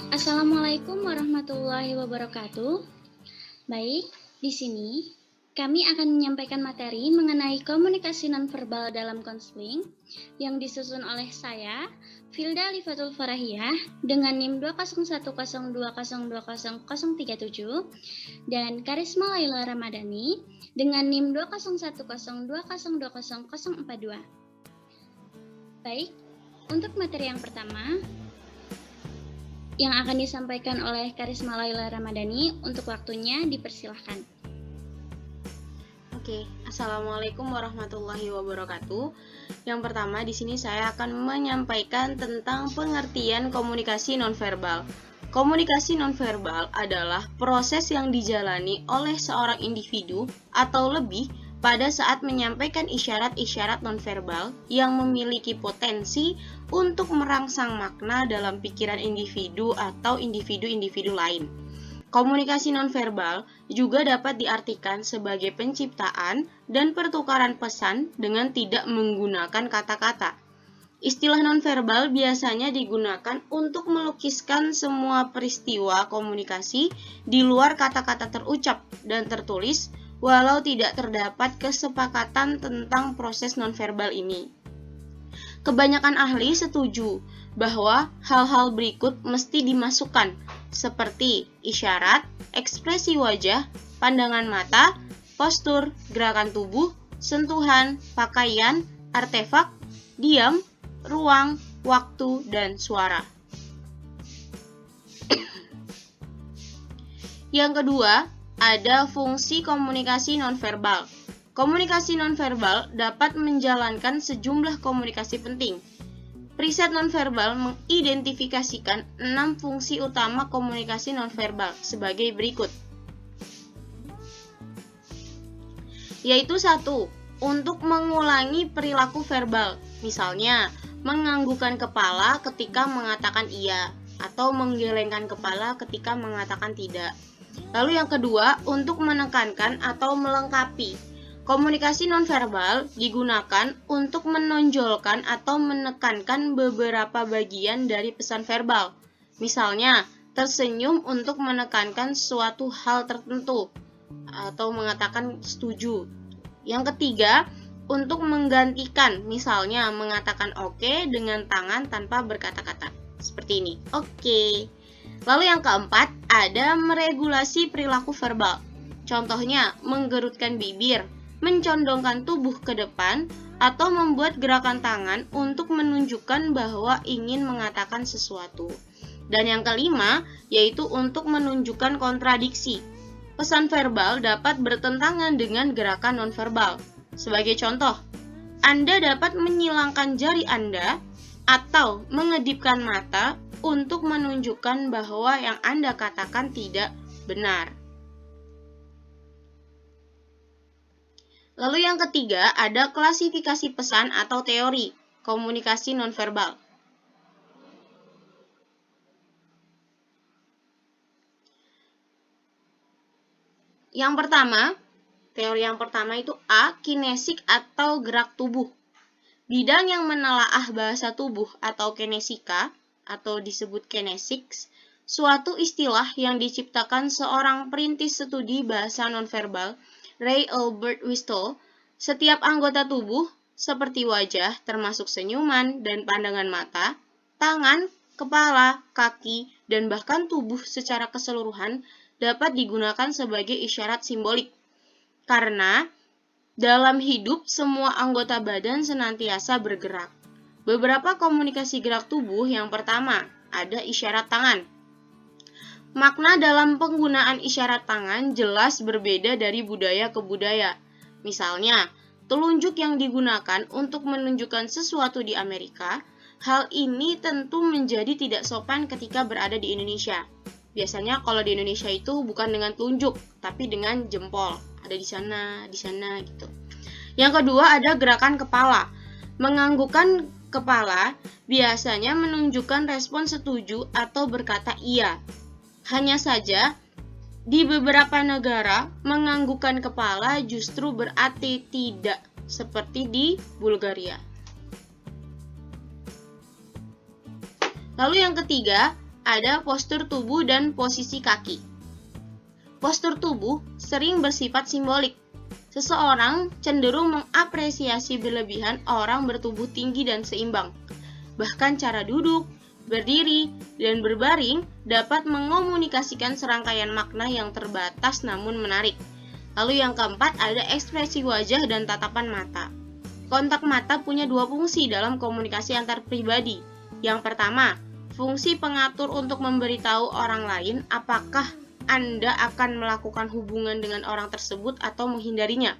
Assalamualaikum warahmatullahi wabarakatuh. Baik, di sini kami akan menyampaikan materi mengenai komunikasi nonverbal dalam konseling yang disusun oleh saya, Filda Lifatul Farahiyah, dengan NIM 20102020037 dan Karisma Laila Ramadhani dengan NIM 20102020042. Baik, untuk materi yang pertama yang akan disampaikan oleh Karisma Laila Ramadhani, untuk waktunya dipersilahkan. Oke, Assalamualaikum warahmatullahi wabarakatuh. Yang pertama di sini saya akan menyampaikan tentang pengertian komunikasi nonverbal. Komunikasi nonverbal adalah proses yang dijalani oleh seorang individu atau lebih pada saat menyampaikan isyarat-isyarat nonverbal yang memiliki potensi untuk merangsang makna dalam pikiran individu atau individu-individu lain. Komunikasi nonverbal juga dapat diartikan sebagai penciptaan dan pertukaran pesan dengan tidak menggunakan kata-kata. Istilah nonverbal biasanya digunakan untuk melukiskan semua peristiwa komunikasi di luar kata-kata terucap dan tertulis, walau tidak terdapat kesepakatan tentang proses nonverbal ini. Kebanyakan ahli setuju bahwa hal-hal berikut mesti dimasukkan, seperti isyarat, ekspresi wajah, pandangan mata, postur, gerakan tubuh, sentuhan, pakaian, artefak, diam, ruang, waktu, dan suara. Yang kedua, ada fungsi komunikasi nonverbal. Komunikasi nonverbal dapat menjalankan sejumlah komunikasi penting. Riset nonverbal mengidentifikasikan 6 fungsi utama komunikasi nonverbal sebagai berikut. Yaitu 1. Untuk mengulangi perilaku verbal, misalnya menganggukkan kepala ketika mengatakan iya atau menggelengkan kepala ketika mengatakan tidak. Lalu yang kedua, untuk menekankan atau melengkapi. Komunikasi nonverbal digunakan untuk menonjolkan atau menekankan beberapa bagian dari pesan verbal. Misalnya, tersenyum untuk menekankan suatu hal tertentu atau mengatakan setuju. Yang ketiga, untuk menggantikan, misalnya mengatakan oke dengan tangan tanpa berkata-kata. Seperti ini. Oke. Lalu yang keempat, ada meregulasi perilaku verbal. Contohnya, menggerutkan bibir, mencondongkan tubuh ke depan, atau membuat gerakan tangan untuk menunjukkan bahwa ingin mengatakan sesuatu. Dan yang kelima, yaitu untuk menunjukkan kontradiksi. Pesan verbal dapat bertentangan dengan gerakan nonverbal. Sebagai contoh, Anda dapat menyilangkan jari Anda atau mengedipkan mata untuk menunjukkan bahwa yang Anda katakan tidak benar. Lalu yang ketiga, ada klasifikasi pesan atau teori komunikasi nonverbal. Yang pertama, teori yang pertama itu A, kinesik atau gerak tubuh. Bidang yang menelaah bahasa tubuh atau kinesika, atau disebut kinesiks, suatu istilah yang diciptakan seorang perintis studi bahasa nonverbal, Ray Albert Wistel. Setiap anggota tubuh, seperti wajah, termasuk senyuman dan pandangan mata, tangan, kepala, kaki, dan bahkan tubuh secara keseluruhan, dapat digunakan sebagai isyarat simbolik. Karena dalam hidup, semua anggota badan senantiasa bergerak. Beberapa komunikasi gerak tubuh yang pertama, ada isyarat tangan. Makna dalam penggunaan isyarat tangan jelas berbeda dari budaya ke budaya. Misalnya, telunjuk yang digunakan untuk menunjukkan sesuatu di Amerika, hal ini tentu menjadi tidak sopan ketika berada di Indonesia. Biasanya kalau di Indonesia itu bukan dengan telunjuk, tapi dengan jempol. Ada di sana gitu. Yang kedua ada gerakan kepala. Menganggukkan kepala biasanya menunjukkan respon setuju atau berkata iya. Hanya saja, di beberapa negara, menganggukkan kepala justru berarti tidak, seperti di Bulgaria. Lalu yang ketiga, ada postur tubuh dan posisi kaki. Postur tubuh sering bersifat simbolik. Seseorang cenderung mengapresiasi berlebihan orang bertubuh tinggi dan seimbang. Bahkan cara duduk, berdiri, dan berbaring dapat mengomunikasikan serangkaian makna yang terbatas namun menarik. Lalu yang keempat ada ekspresi wajah dan tatapan mata. Kontak mata punya dua fungsi dalam komunikasi antar pribadi. Yang pertama, fungsi pengatur untuk memberitahu orang lain apakah Anda akan melakukan hubungan dengan orang tersebut atau menghindarinya.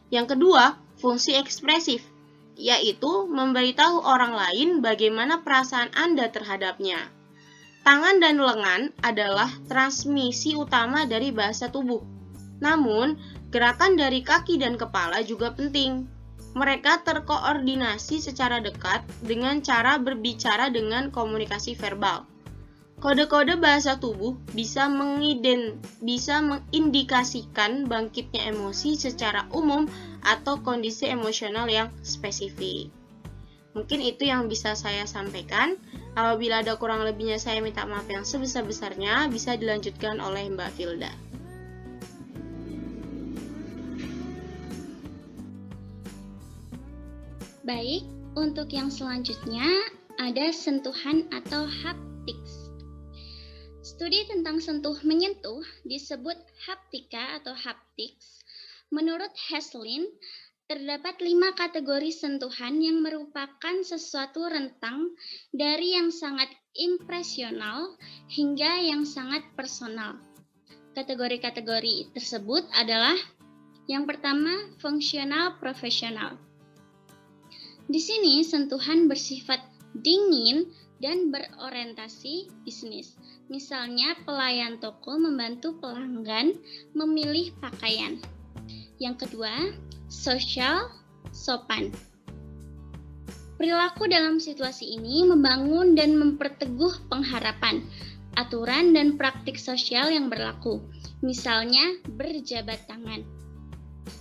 Yang kedua, fungsi ekspresif, yaitu memberitahu orang lain bagaimana perasaan Anda terhadapnya. Tangan dan lengan adalah transmisi utama dari bahasa tubuh. Namun, gerakan dari kaki dan kepala juga penting. Mereka terkoordinasi secara dekat dengan cara berbicara dengan komunikasi verbal. Kode-kode bahasa tubuh bisa mengindikasikan bangkitnya emosi secara umum atau kondisi emosional yang spesifik. Mungkin itu yang bisa saya sampaikan. Apabila ada kurang lebihnya saya minta maaf yang sebesar-besarnya, bisa dilanjutkan oleh Mbak Filda. Baik, untuk yang selanjutnya ada sentuhan atau haptics. Studi tentang sentuh-menyentuh disebut haptika atau haptics. Menurut Heslin, terdapat 5 kategori sentuhan yang merupakan sesuatu rentang dari yang sangat impresional hingga yang sangat personal. Kategori-kategori tersebut adalah yang pertama, fungsional profesional. Di sini sentuhan bersifat dingin dan berorientasi bisnis. Misalnya pelayan toko membantu pelanggan memilih pakaian. Yang kedua, sosial sopan. Perilaku dalam situasi ini membangun dan memperteguh pengharapan, aturan dan praktik sosial yang berlaku. Misalnya berjabat tangan.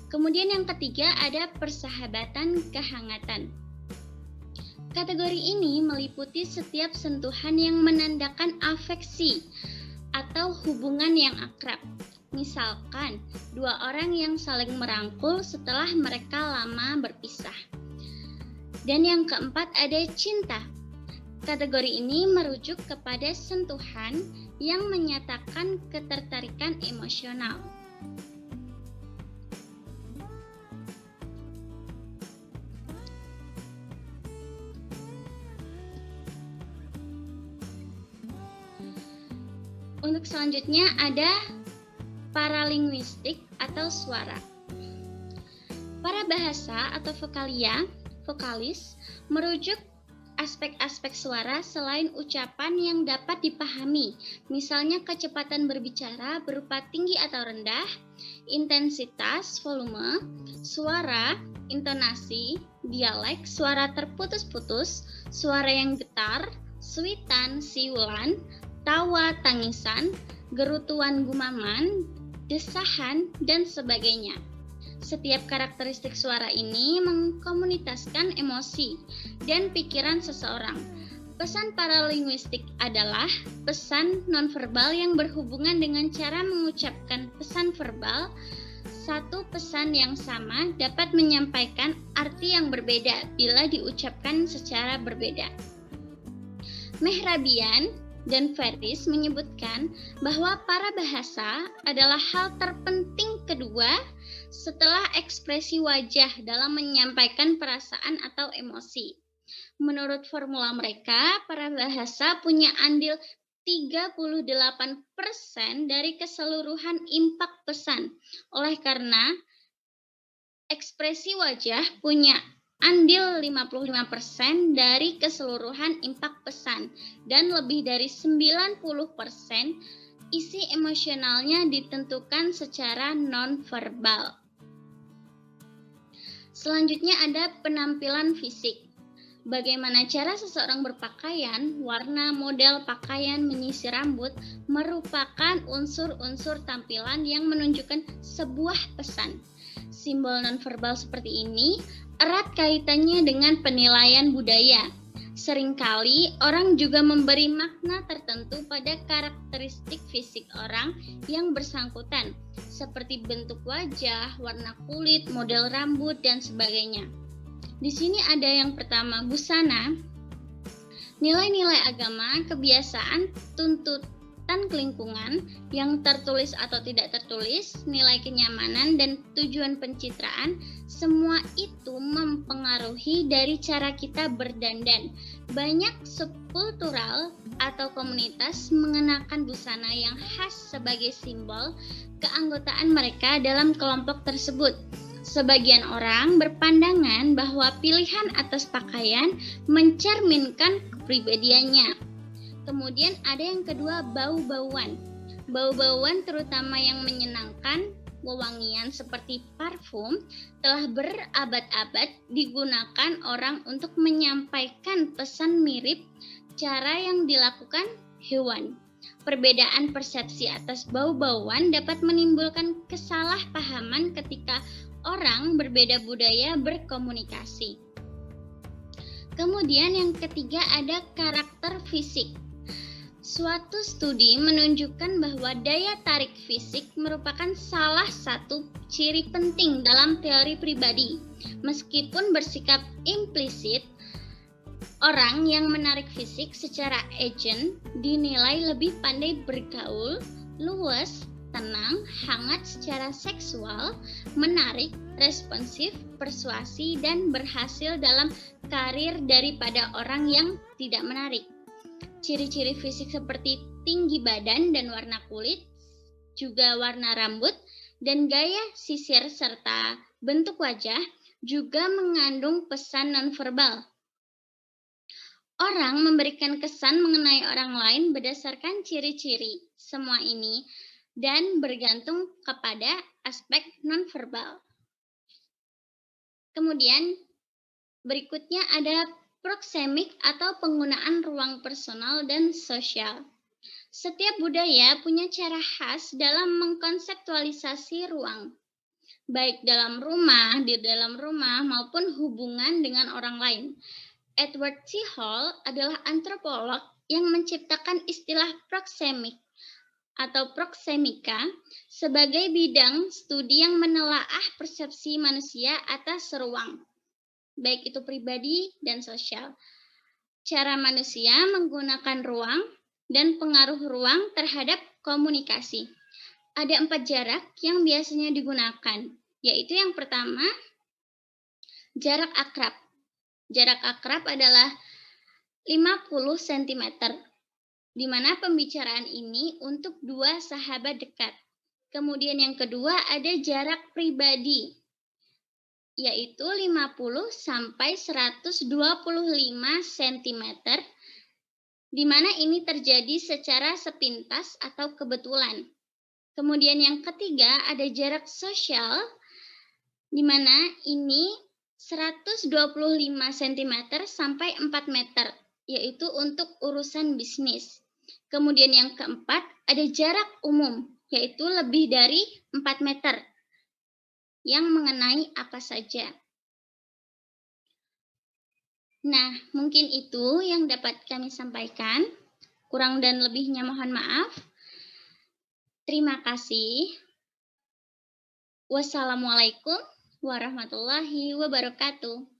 Kemudian yang ketiga ada persahabatan kehangatan. Kategori ini meliputi setiap sentuhan yang menandakan afeksi atau hubungan yang akrab. Misalkan, 2 orang yang saling merangkul setelah mereka lama berpisah. Dan yang keempat ada cinta. Kategori ini merujuk kepada sentuhan yang menyatakan ketertarikan emosional. Untuk selanjutnya ada paralinguistik atau suara. Para bahasa atau vokalis merujuk aspek-aspek suara selain ucapan yang dapat dipahami, misalnya kecepatan berbicara berupa tinggi atau rendah, intensitas, volume, suara, intonasi, dialek, suara terputus-putus, suara yang getar, suitan, siulan, tawa, tangisan, gerutuan, gumaman, desahan, dan sebagainya. Setiap karakteristik suara ini mengkomunitaskan emosi dan pikiran seseorang. Pesan paralinguistik adalah pesan nonverbal yang berhubungan dengan cara mengucapkan pesan verbal. Satu pesan yang sama dapat menyampaikan arti yang berbeda bila diucapkan secara berbeda. Mehrabian dan Ferris menyebutkan bahwa para bahasa adalah hal terpenting kedua setelah ekspresi wajah dalam menyampaikan perasaan atau emosi. Menurut formula mereka, para bahasa punya andil 38% dari keseluruhan impak pesan. Oleh karena ekspresi wajah punya andil 55% dari keseluruhan impak pesan dan lebih dari 90% isi emosionalnya ditentukan secara non-verbal. Selanjutnya ada penampilan fisik. Bagaimana cara seseorang berpakaian, warna, model pakaian, menyisir rambut merupakan unsur-unsur tampilan yang menunjukkan sebuah pesan. Simbol non-verbal seperti ini erat kaitannya dengan penilaian budaya. Seringkali orang juga memberi makna tertentu pada karakteristik fisik orang yang bersangkutan, seperti bentuk wajah, warna kulit, model rambut, dan sebagainya. Di sini ada yang pertama, busana. Nilai-nilai agama, kebiasaan, tuntutan lingkungan yang tertulis atau tidak tertulis, nilai kenyamanan, dan tujuan pencitraan, semua itu mempengaruhi dari cara kita berdandan. Banyak subkultural atau komunitas mengenakan busana yang khas sebagai simbol keanggotaan mereka dalam kelompok tersebut. Sebagian orang berpandangan bahwa pilihan atas pakaian mencerminkan kepribadiannya. Kemudian ada yang kedua, bau-bauan. Bau-bauan terutama yang menyenangkan, wewangian seperti parfum, telah berabad-abad digunakan orang untuk menyampaikan pesan mirip cara yang dilakukan hewan. Perbedaan persepsi atas bau-bauan dapat menimbulkan kesalahpahaman ketika orang berbeda budaya berkomunikasi. Kemudian yang ketiga ada karakter fisik. Suatu studi menunjukkan bahwa daya tarik fisik merupakan salah satu ciri penting dalam teori pribadi. Meskipun bersikap implisit, orang yang menarik fisik secara agent dinilai lebih pandai bergaul, luwes, tenang, hangat secara seksual, menarik, responsif, persuasi, dan berhasil dalam karir daripada orang yang tidak menarik. Ciri-ciri fisik seperti tinggi badan dan warna kulit, juga warna rambut, dan gaya sisir serta bentuk wajah juga mengandung pesan nonverbal. Orang memberikan kesan mengenai orang lain berdasarkan ciri-ciri semua ini dan bergantung kepada aspek nonverbal. Kemudian berikutnya ada proksemik atau penggunaan ruang personal dan sosial. Setiap budaya punya cara khas dalam mengkonseptualisasi ruang, baik dalam rumah, di dalam rumah maupun hubungan dengan orang lain. Edward T. Hall adalah antropolog yang menciptakan istilah proksemik atau proksemika sebagai bidang studi yang menelaah persepsi manusia atas ruang, baik itu pribadi dan sosial. Cara manusia menggunakan ruang dan pengaruh ruang terhadap komunikasi. Ada 4 jarak yang biasanya digunakan, yaitu yang pertama, jarak akrab. Jarak akrab adalah 50 cm, di mana pembicaraan ini untuk 2 sahabat dekat. Kemudian yang kedua ada jarak pribadi, yaitu 50 sampai 125 cm, di mana ini terjadi secara sepintas atau kebetulan. Kemudian yang ketiga ada jarak sosial, di mana ini 125 cm sampai 4 meter, yaitu untuk urusan bisnis. Kemudian yang keempat ada jarak umum, yaitu lebih dari 4 meter, yang mengenai apa saja. Nah, mungkin itu yang dapat kami sampaikan. Kurang dan lebihnya mohon maaf. Terima kasih. Wassalamualaikum warahmatullahi wabarakatuh.